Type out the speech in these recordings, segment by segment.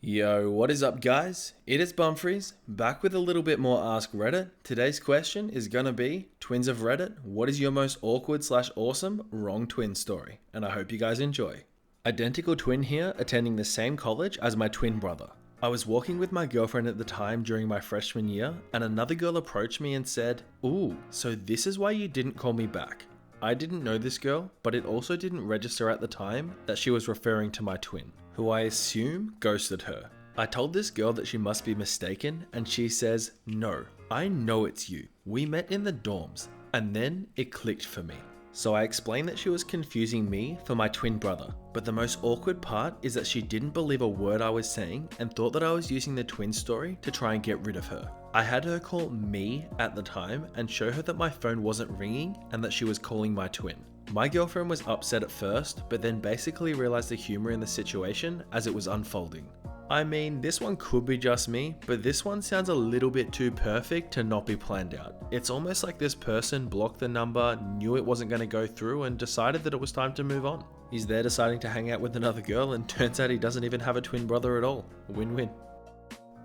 Yo, what is up guys? It is Bumfries, back with a little bit more Ask Reddit. Today's question is gonna be, Twins of Reddit, what is your most awkward / awesome wrong twin story? And I hope you guys enjoy. Identical twin here, attending the same college as my twin brother. I was walking with my girlfriend at the time during my freshman year, and another girl approached me and said, "Ooh, so this is why you didn't call me back." I didn't know this girl, but it also didn't register at the time that she was referring to my twin, who I assume ghosted her. I told this girl that she must be mistaken, and she says, "No, I know it's you. We met in the dorms." And then it clicked for me. So I explained that she was confusing me for my twin brother, but the most awkward part is that she didn't believe a word I was saying and thought that I was using the twin story to try and get rid of her. I had her call me at the time and show her that my phone wasn't ringing and that she was calling my twin. My girlfriend was upset at first, but then basically realized the humor in the situation as it was unfolding. I mean, this one could be just me, but this one sounds a little bit too perfect to not be planned out. It's almost like this person blocked the number, knew it wasn't going to go through, and decided that it was time to move on. He's there deciding to hang out with another girl, and turns out he doesn't even have a twin brother at all. Win-win.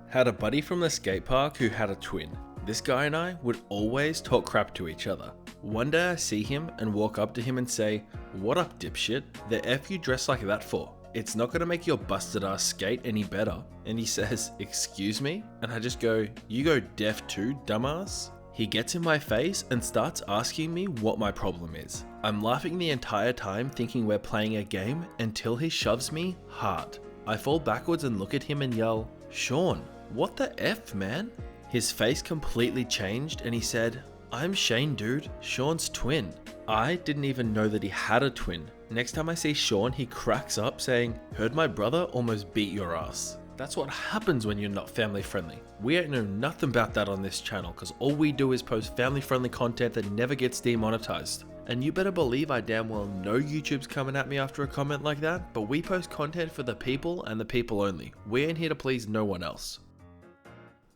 Had a buddy from the skate park who had a twin. This guy and I would always talk crap to each other. One day I see him and walk up to him and say, "What up, dipshit? The F you dress like that for? It's not gonna make your busted ass skate any better." And he says, "Excuse me?" And I just go, "You go deaf too, dumbass?" He gets in my face and starts asking me what my problem is. I'm laughing the entire time thinking we're playing a game until he shoves me hard. I fall backwards and look at him and yell, "Sean, what the F, man?" His face completely changed and he said, "I'm Shane, dude, Sean's twin." I didn't even know that he had a twin. Next time I see Sean, he cracks up saying, "Heard my brother almost beat your ass." That's what happens when you're not family friendly. We ain't know nothing about that on this channel because all we do is post family friendly content that never gets demonetized. And you better believe I damn well know YouTube's coming at me after a comment like that, but we post content for the people and the people only. We ain't here to please no one else.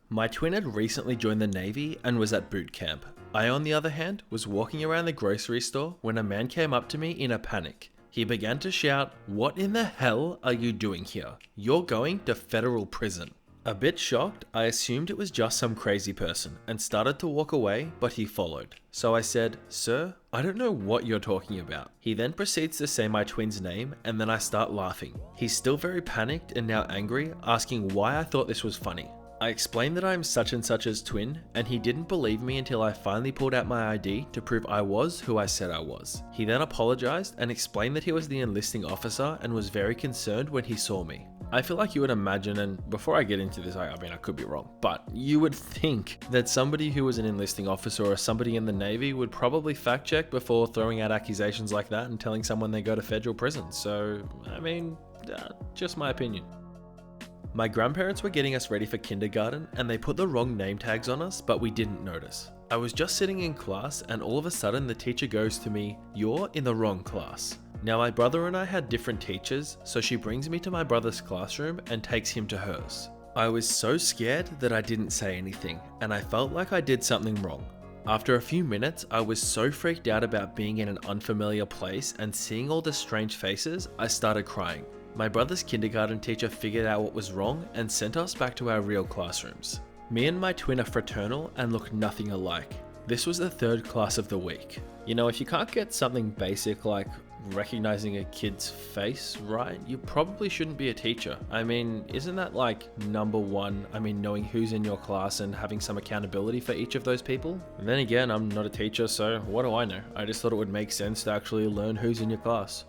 My twin had recently joined the Navy and was at boot camp. I, on the other hand, was walking around the grocery store when a man came up to me in a panic. He began to shout, "What in the hell are you doing here? You're going to federal prison." A bit shocked, I assumed it was just some crazy person and started to walk away, but he followed. So I said, "Sir, I don't know what you're talking about." He then proceeds to say my twin's name and then I start laughing. He's still very panicked and now angry, asking why I thought this was funny. I explained that I am such and such's twin, and he didn't believe me until I finally pulled out my ID to prove I was who I said I was. He then apologized and explained that he was the enlisting officer and was very concerned when he saw me. I feel like you would imagine, and before I get into this, I mean I could be wrong, but you would think that somebody who was an enlisting officer or somebody in the Navy would probably fact check before throwing out accusations like that and telling someone they go to federal prison. So, I mean, just my opinion. My grandparents were getting us ready for kindergarten and they put the wrong name tags on us, but we didn't notice. I was just sitting in class and all of a sudden the teacher goes to me, "You're in the wrong class." Now my brother and I had different teachers, so she brings me to my brother's classroom and takes him to hers. I was so scared that I didn't say anything and I felt like I did something wrong. After a few minutes, I was so freaked out about being in an unfamiliar place and seeing all the strange faces, I started crying. My brother's kindergarten teacher figured out what was wrong and sent us back to our real classrooms. Me and my twin are fraternal and look nothing alike. This was the third class of the week. You know, if you can't get something basic like recognizing a kid's face right, you probably shouldn't be a teacher. I mean, isn't that like number one? I mean, knowing who's in your class and having some accountability for each of those people? And then again, I'm not a teacher, so what do I know? I just thought it would make sense to actually learn who's in your class.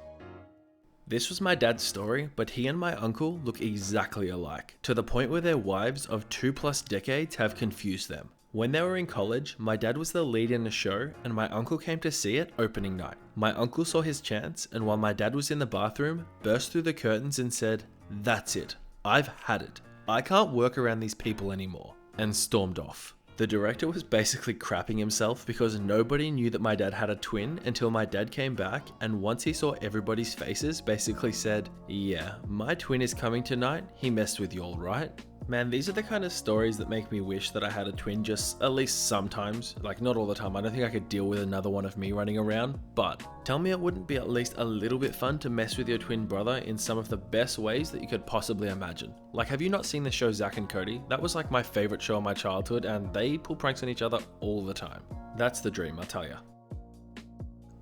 This was my dad's story, but he and my uncle look exactly alike, to the point where their wives of 2+ decades have confused them. When they were in college, my dad was the lead in a show and my uncle came to see it opening night. My uncle saw his chance and while my dad was in the bathroom, burst through the curtains and said, "That's it, I've had it. I can't work around these people anymore," and stormed off. The director was basically crapping himself because nobody knew that my dad had a twin until my dad came back and once he saw everybody's faces basically said, "Yeah, my twin is coming tonight, he messed with you all right." Man, these are the kind of stories that make me wish that I had a twin just at least sometimes. Like, not all the time. I don't think I could deal with another one of me running around. But tell me it wouldn't be at least a little bit fun to mess with your twin brother in some of the best ways that you could possibly imagine. Like, have you not seen the show Zack and Cody? That was like my favorite show in my childhood, and they pull pranks on each other all the time. That's the dream, I'll tell ya.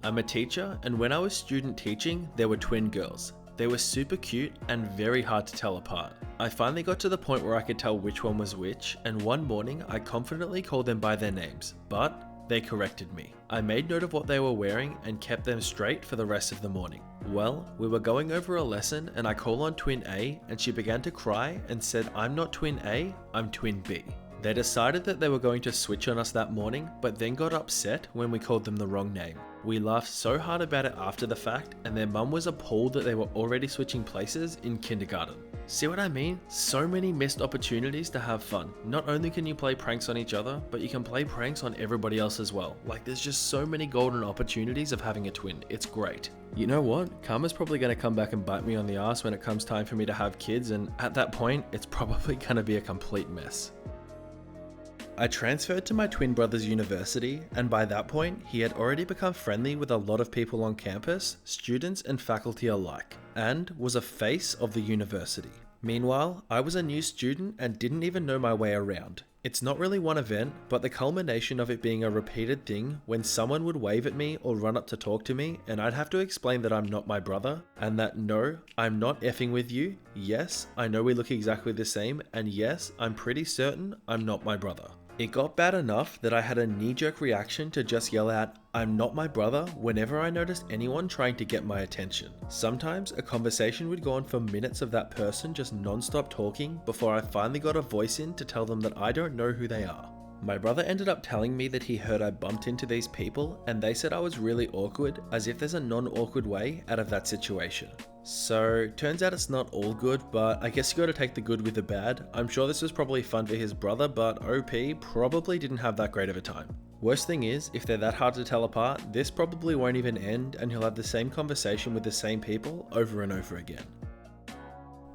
I'm a teacher, and when I was student teaching, there were twin girls. They were super cute and very hard to tell apart. I finally got to the point where I could tell which one was which, and one morning I confidently called them by their names, but they corrected me. I made note of what they were wearing and kept them straight for the rest of the morning. Well, we were going over a lesson and I call on twin A and she began to cry and said, "I'm not twin A, I'm twin B." They decided that they were going to switch on us that morning, but then got upset when we called them the wrong name. We laughed so hard about it after the fact, and their mum was appalled that they were already switching places in kindergarten. See what I mean? So many missed opportunities to have fun. Not only can you play pranks on each other, but you can play pranks on everybody else as well. Like, there's just so many golden opportunities of having a twin. It's great. You know what? Karma's probably going to come back and bite me on the ass when it comes time for me to have kids, and at that point, it's probably going to be a complete mess. I transferred to my twin brother's university, and by that point, he had already become friendly with a lot of people on campus, students and faculty alike, and was a face of the university. Meanwhile, I was a new student and didn't even know my way around. It's not really one event, but the culmination of it being a repeated thing when someone would wave at me or run up to talk to me, and I'd have to explain that I'm not my brother, and that no, I'm not effing with you, yes, I know we look exactly the same, and yes, I'm pretty certain I'm not my brother. It got bad enough that I had a knee-jerk reaction to just yell out, "I'm not my brother," whenever I noticed anyone trying to get my attention. Sometimes a conversation would go on for minutes of that person just non-stop talking before I finally got a voice in to tell them that I don't know who they are. My brother ended up telling me that he heard I bumped into these people and they said I was really awkward, as if there's a non-awkward way out of that situation. So, turns out it's not all good, but I guess you gotta take the good with the bad. I'm sure this was probably fun for his brother, but OP probably didn't have that great of a time. Worst thing is, if they're that hard to tell apart, this probably won't even end and he'll have the same conversation with the same people over and over again.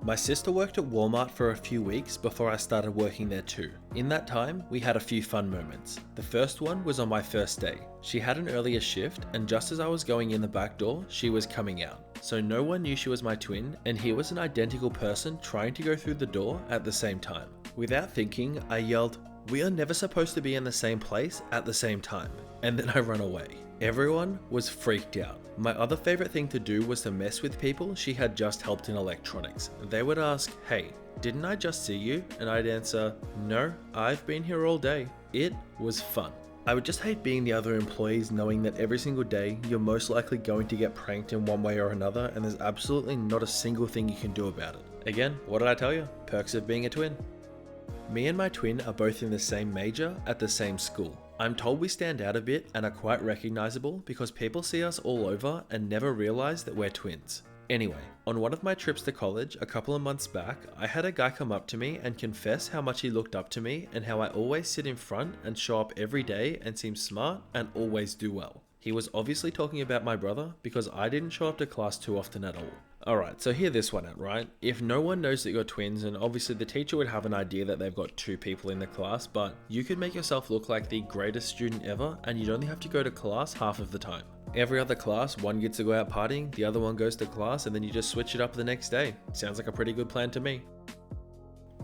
My sister worked at Walmart for a few weeks before I started working there too. In that time, we had a few fun moments. The first one was on my first day. She had an earlier shift, and just as I was going in the back door, she was coming out. So no one knew she was my twin, and he was an identical person trying to go through the door at the same time. Without thinking, I yelled, "We are never supposed to be in the same place at the same time," and then I run away. Everyone was freaked out. My other favorite thing to do was to mess with people she had just helped in electronics. They would ask, "Hey, didn't I just see you?" And I'd answer, "No, I've been here all day." It was fun. I would just hate being the other employees knowing that every single day you're most likely going to get pranked in one way or another and there's absolutely not a single thing you can do about it. Again, what did I tell you? Perks of being a twin. Me and my twin are both in the same major at the same school. I'm told we stand out a bit and are quite recognizable because people see us all over and never realize that we're twins. Anyway, on one of my trips to college a couple of months back, I had a guy come up to me and confess how much he looked up to me and how I always sit in front and show up every day and seem smart and always do well. He was obviously talking about my brother because I didn't show up to class too often at all. Alright, so hear this one out, right? If no one knows that you're twins, and obviously the teacher would have an idea that they've got two people in the class, but you could make yourself look like the greatest student ever and you'd only have to go to class half of the time. Every other class, one gets to go out partying, the other one goes to class, and then you just switch it up the next day. Sounds like a pretty good plan to me.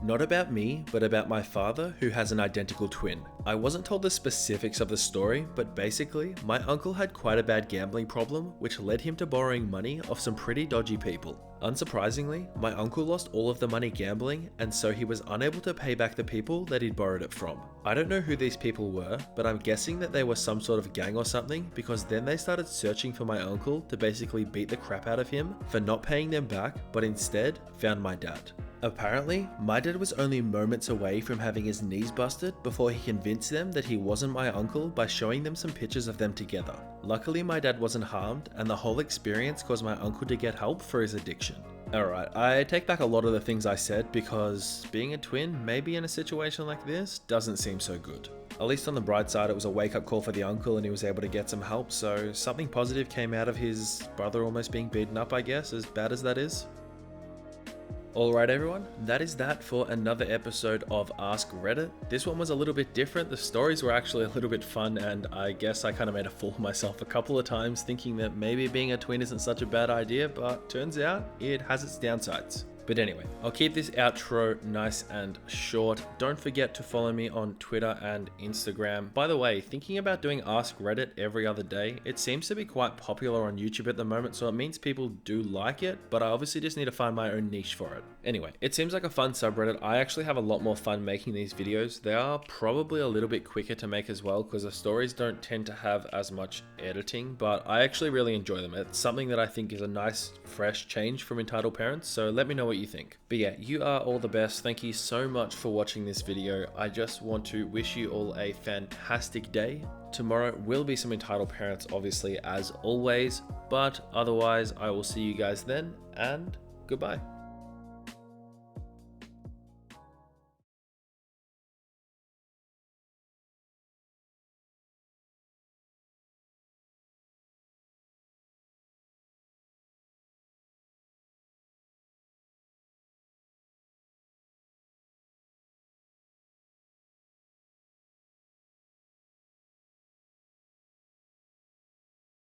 Not about me, but about my father, who has an identical twin. I wasn't told the specifics of the story, but basically, my uncle had quite a bad gambling problem, which led him to borrowing money off some pretty dodgy people. Unsurprisingly, my uncle lost all of the money gambling, and so he was unable to pay back the people that he'd borrowed it from. I don't know who these people were, but I'm guessing that they were some sort of gang or something, because then they started searching for my uncle to basically beat the crap out of him for not paying them back, but instead found my dad. Apparently, my dad was only moments away from having his knees busted before he convinced them that he wasn't my uncle by showing them some pictures of them together. Luckily, my dad wasn't harmed, and the whole experience caused my uncle to get help for his addiction. Alright, I take back a lot of the things I said because being a twin, maybe in a situation like this, doesn't seem so good. At least on the bright side, it was a wake-up call for the uncle and he was able to get some help, so something positive came out of his brother almost being beaten up, I guess, as bad as that is. Alright everyone, that is that for another episode of Ask Reddit. This one was a little bit different. The stories were actually a little bit fun, and I guess I kind of made a fool of myself a couple of times thinking that maybe being a twin isn't such a bad idea, but turns out it has its downsides. But anyway, I'll keep this outro nice and short. Don't forget to follow me on Twitter and Instagram. By the way, thinking about doing Ask Reddit every other day, it seems to be quite popular on YouTube at the moment, so it means people do like it, but I obviously just need to find my own niche for it. Anyway, it seems like a fun subreddit. I actually have a lot more fun making these videos. They are probably a little bit quicker to make as well because the stories don't tend to have as much editing, but I actually really enjoy them. It's something that I think is a nice, fresh change from Entitled Parents, so let me know what you think. But yeah, you are all the best. Thank you so much for watching this video. I just want to wish you all a fantastic day. Tomorrow will be some Entitled Parents, obviously, as always, but otherwise I will see you guys then, and goodbye.